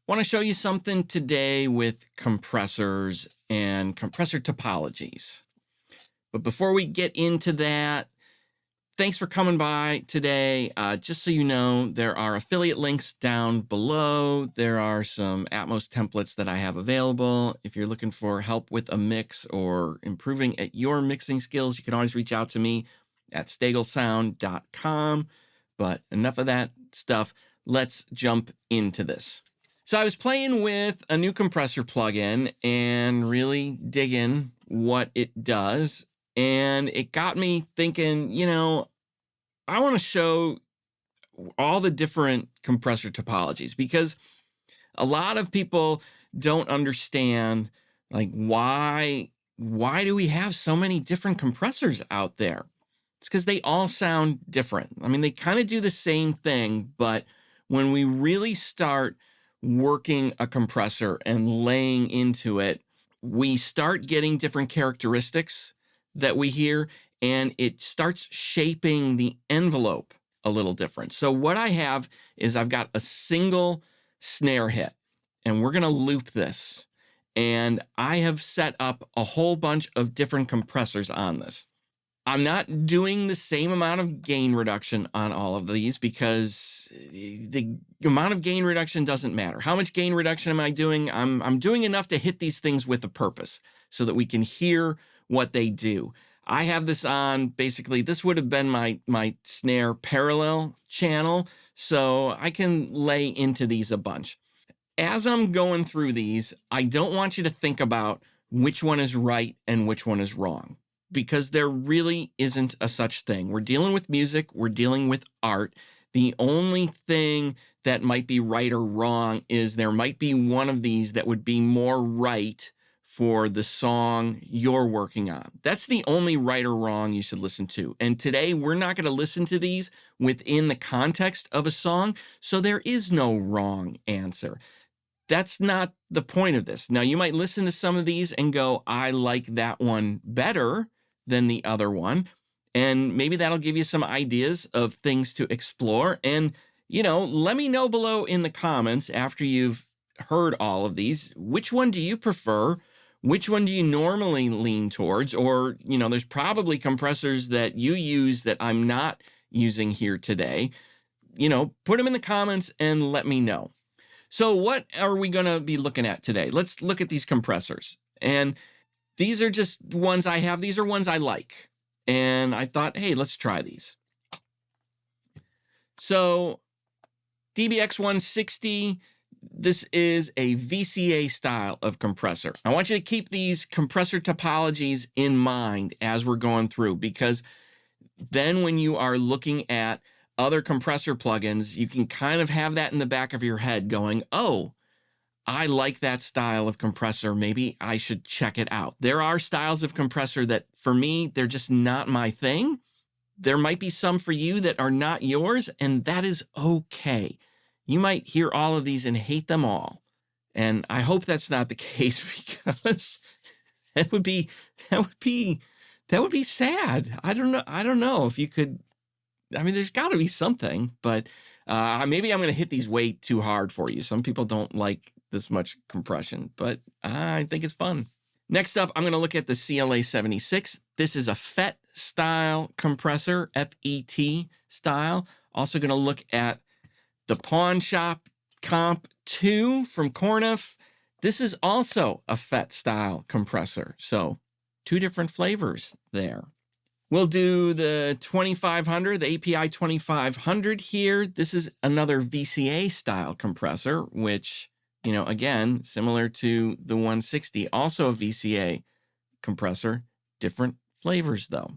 Want to show you something today with compressors and compressor topologies. But before we get into that, thanks for coming by today. Just so you know, there are affiliate links down below. There are some Atmos templates that I have available. If you're looking for help with a mix or improving at your mixing skills, you can always reach out to me at staglsound.com. But enough of that stuff. Let's jump into this. So I was playing with a new compressor plugin and really digging what it does. And it got me thinking, I want to show all the different compressor topologies because a lot of people don't understand, like, why do we have so many different compressors out there? It's because they all sound different. I mean, they kind of do the same thing, but when we really start working a compressor and laying into it, we start getting different characteristics that we hear, and it starts shaping the envelope a little different. So what I have is I've got a single snare hit, and we're going to loop this. And I have set up a whole bunch of different compressors on this. I'm not doing the same amount of gain reduction on all of these because the amount of gain reduction doesn't matter. How much gain reduction am I doing? I'm doing enough to hit these things with a purpose so that we can hear what they do. I have this on, basically, this would have been my snare parallel channel, so I can lay into these a bunch. As I'm going through these, I don't want you to think about which one is right and which one is wrong, because there really isn't a such thing. We're dealing with music, we're dealing with art. The only thing that might be right or wrong is there might be one of these that would be more right for the song you're working on. That's the only right or wrong you should listen to. And today we're not going to listen to these within the context of a song, so there is no wrong answer. That's not the point of this. Now, you might listen to some of these and go, I like that one better than the other one. And maybe that'll give you some ideas of things to explore. And, let me know below in the comments after you've heard all of these, which one do you prefer? Which one do you normally lean towards? Or, there's probably compressors that you use that I'm not using here today. Put them in the comments and let me know. So what are we going to be looking at today? Let's look at these compressors. And these are just ones I have. These are ones I like. And I thought, hey, let's try these. So DBX 160, this is a VCA style of compressor. I want you to keep these compressor topologies in mind as we're going through, because then when you are looking at other compressor plugins, you can kind of have that in the back of your head going, oh, I like that style of compressor. Maybe I should check it out. There are styles of compressor that, for me, they're just not my thing. There might be some for you that are not yours, and that is okay. You might hear all of these and hate them all. And I hope that's not the case, because that would be sad. I don't know if you could. I mean, there's got to be something, but maybe I'm going to hit these way too hard for you. Some people don't like this much compression, but I think it's fun. Next up, I'm going to look at the CLA 76. This is a FET style compressor, FET style. Also going to look at the Pawn Shop Comp 2 from Cornif. This is also a FET style compressor. So 2 different flavors there. We'll do the 2500, the API 2500 here. This is another VCA style compressor, which, again, similar to the 160, also a VCA compressor, different flavors though.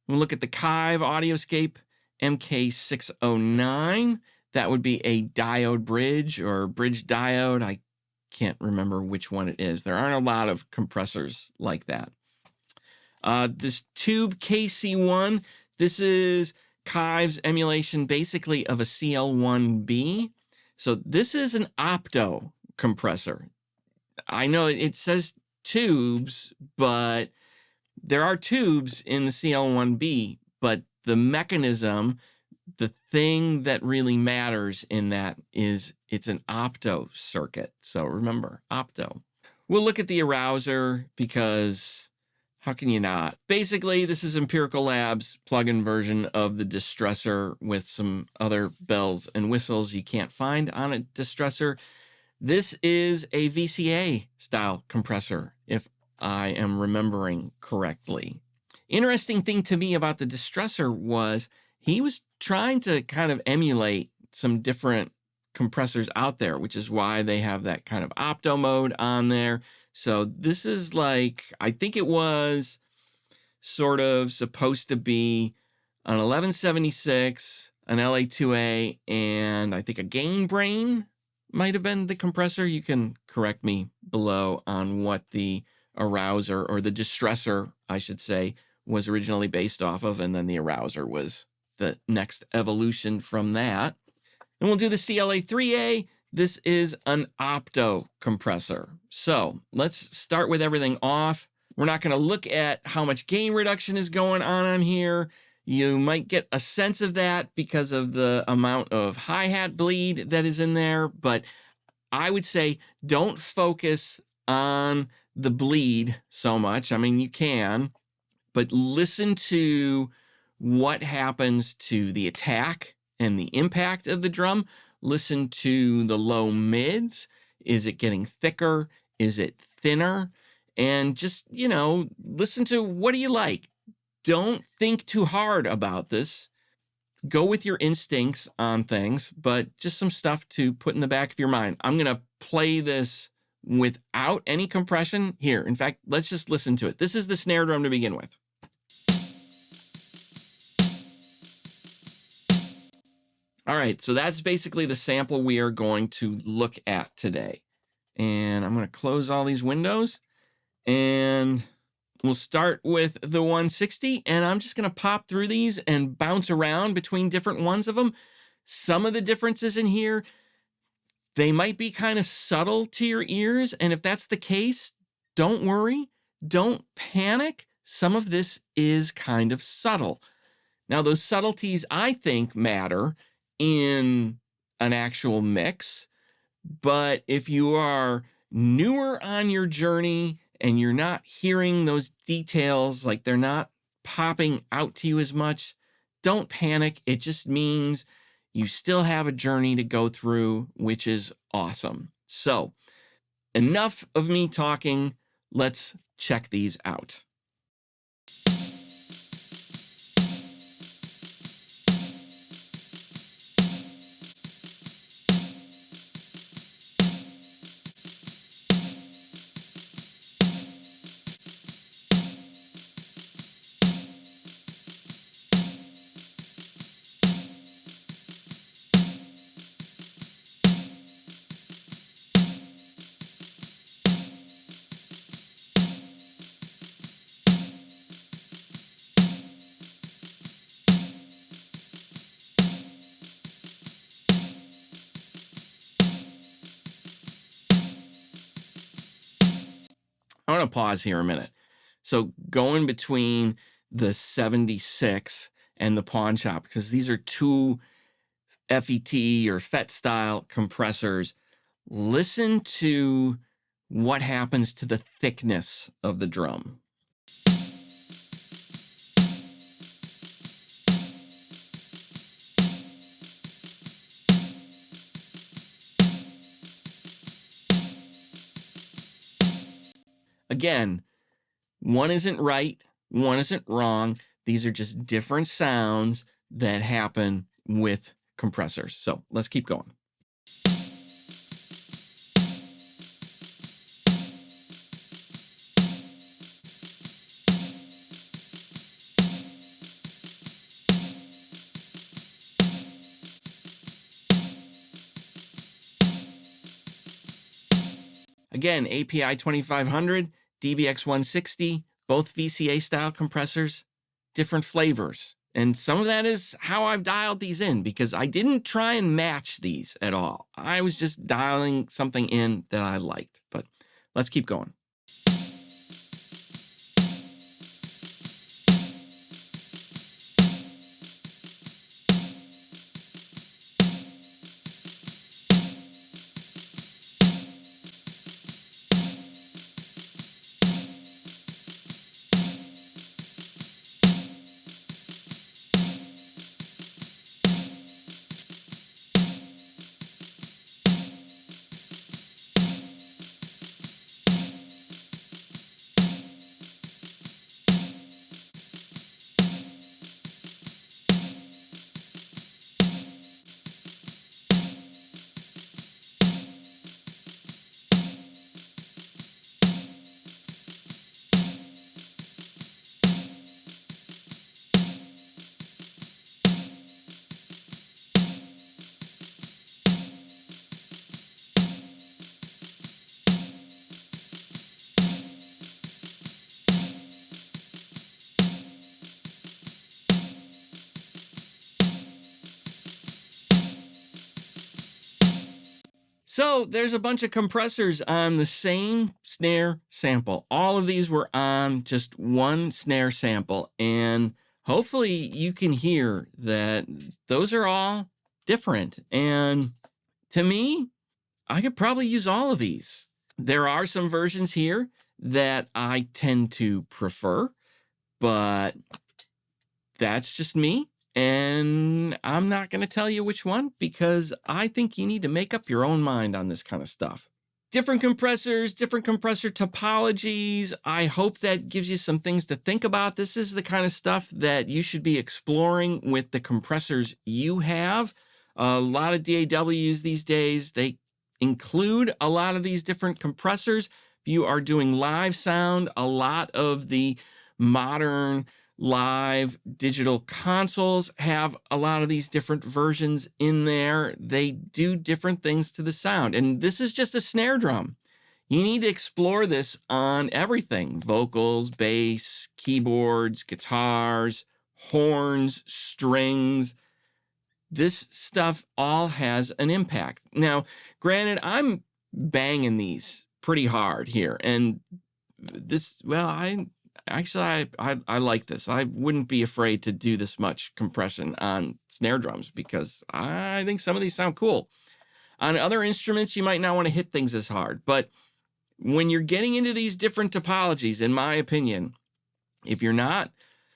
We'll look at the Kive Audioscape MK609. That would be a diode bridge or bridge diode. I can't remember which one it is. There aren't a lot of compressors like that. This Tube KC1, this is Kive's emulation basically of a CL1B. So this is an opto compressor. I know it says tubes, but there are tubes in the CL1B, but the mechanism, the thing that really matters in that is It's an opto circuit. So remember, opto. We'll look at the arouser because how can you not? Basically, this is Empirical Labs plug-in version of the distressor with some other bells and whistles you can't find on a distressor. This is a VCA style compressor, if I am remembering correctly. Interesting thing to me about the distressor was he was trying to kind of emulate some different compressors out there, which is why they have that kind of opto mode on there. So this is like, I think it was sort of supposed to be an 1176, an LA2A, and I think a Gain Brain might have been the compressor. You can correct me below on what the arouser, or the distressor, I should say, was originally based off of, and then the arouser was the next evolution from that. And we'll do the CLA3A. This is an opto compressor. So let's start with everything off. We're not going to look at how much gain reduction is going on here. You might get a sense of that because of the amount of hi-hat bleed that is in there, but I would say don't focus on the bleed so much. I mean, you can, but listen to what happens to the attack and the impact of the drum. Listen to the low mids. Is it getting thicker? Is it thinner? And just, listen to what do you like? Don't think too hard about this. Go with your instincts on things, but just some stuff to put in the back of your mind. I'm going to play this without any compression here. In fact, let's just listen to it. This is the snare drum to begin with. All right, so that's basically the sample we are going to look at today. And I'm going to close all these windows, and we'll start with the 160, and I'm just going to pop through these and bounce around between different ones of them. Some of the differences in here, they might be kind of subtle to your ears, and if that's the case, don't worry, don't panic. Some of this is kind of subtle. Now, those subtleties, I think, matter in an actual mix, but if you are newer on your journey and you're not hearing those details, like they're not popping out to you as much, don't panic. It just means you still have a journey to go through, which is awesome. So enough of me talking. Let's check these out. I want to pause here a minute. So going between the 76 and the pawn shop, because these are two FET or FET style compressors, listen to what happens to the thickness of the drum. Again, one isn't right, one isn't wrong. These are just different sounds that happen with compressors. So let's keep going. Again, API 2500, DBX 160, both VCA style compressors, different flavors. And some of that is how I've dialed these in, because I didn't try and match these at all. I was just dialing something in that I liked. But let's keep going. So there's a bunch of compressors on the same snare sample. All of these were on just one snare sample. And hopefully you can hear that those are all different. And to me, I could probably use all of these. There are some versions here that I tend to prefer, but that's just me. And I'm not going to tell you which one because I think you need to make up your own mind on this kind of stuff. Different compressors, different compressor topologies. I hope that gives you some things to think about. This is the kind of stuff that you should be exploring with the compressors you have. A lot of DAWs these days, they include a lot of these different compressors. If you are doing live sound, a lot of the modern live digital consoles have a lot of these different versions in there. They do different things to the sound. And this is just a snare drum. You need to explore this on everything: vocals, bass, keyboards, guitars, horns, strings. This stuff all has an impact. Now, granted, I'm banging these pretty hard here. And this, well, I like this. I wouldn't be afraid to do this much compression on snare drums because I think some of these sound cool. On other instruments, you might not want to hit things as hard. But when you're getting into these different topologies, in my opinion, if you're not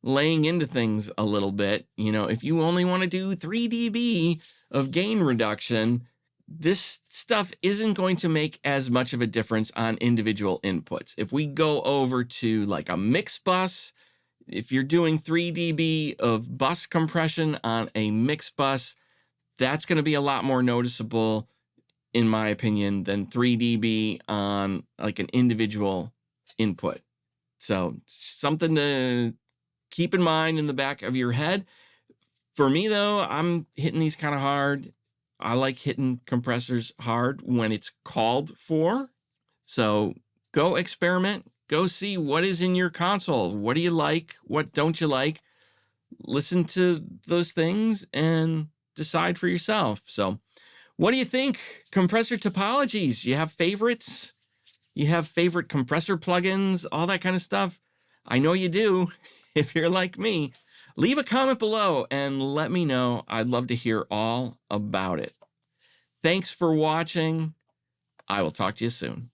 laying into things a little bit, if you only want to do 3 dB of gain reduction, this stuff isn't going to make as much of a difference on individual inputs. If we go over to like a mix bus, if you're doing 3 dB of bus compression on a mix bus, that's going to be a lot more noticeable, in my opinion, than 3 dB on like an individual input. So something to keep in mind in the back of your head. For me, though, I'm hitting these kind of hard. I like hitting compressors hard when it's called for. So go experiment. Go see what is in your console. What do you like? What don't you like? Listen to those things and decide for yourself. So what do you think? Compressor topologies. You have favorites? You have favorite compressor plugins? All that kind of stuff? I know you do. If you're like me, leave a comment below and let me know. I'd love to hear all about it. Thanks for watching. I will talk to you soon.